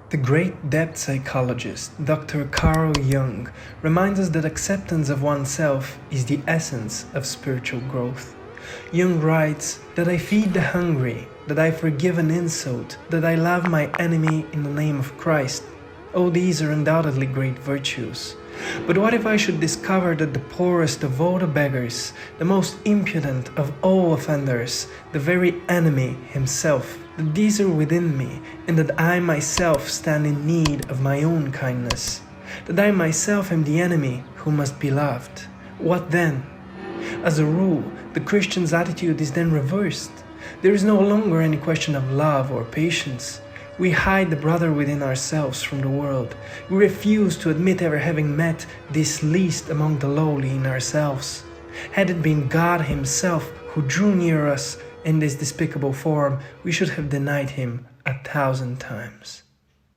The great depth psychologist, Dr. Carl Jung, reminds us that acceptance of oneself is the essence of spiritual growth. Jung writes that I feed the hungry, that I forgive an insult, that I love my enemy in the name of Christ. All these are undoubtedly great virtues. But what if I should discover that the poorest of all the beggars, the most impudent of all offenders, the very enemy himself, that these are within me, and that I myself stand in need of my own kindness, that I myself am the enemy who must be loved? What then? As a rule, the Christian's attitude is then reversed. There is no longer any question of love or patience. We hide the brother within ourselves from the world. We refuse to admit ever having met this least among the lowly in ourselves. Had it been God Himself who drew near us in this despicable form, we should have denied Him 1,000 times.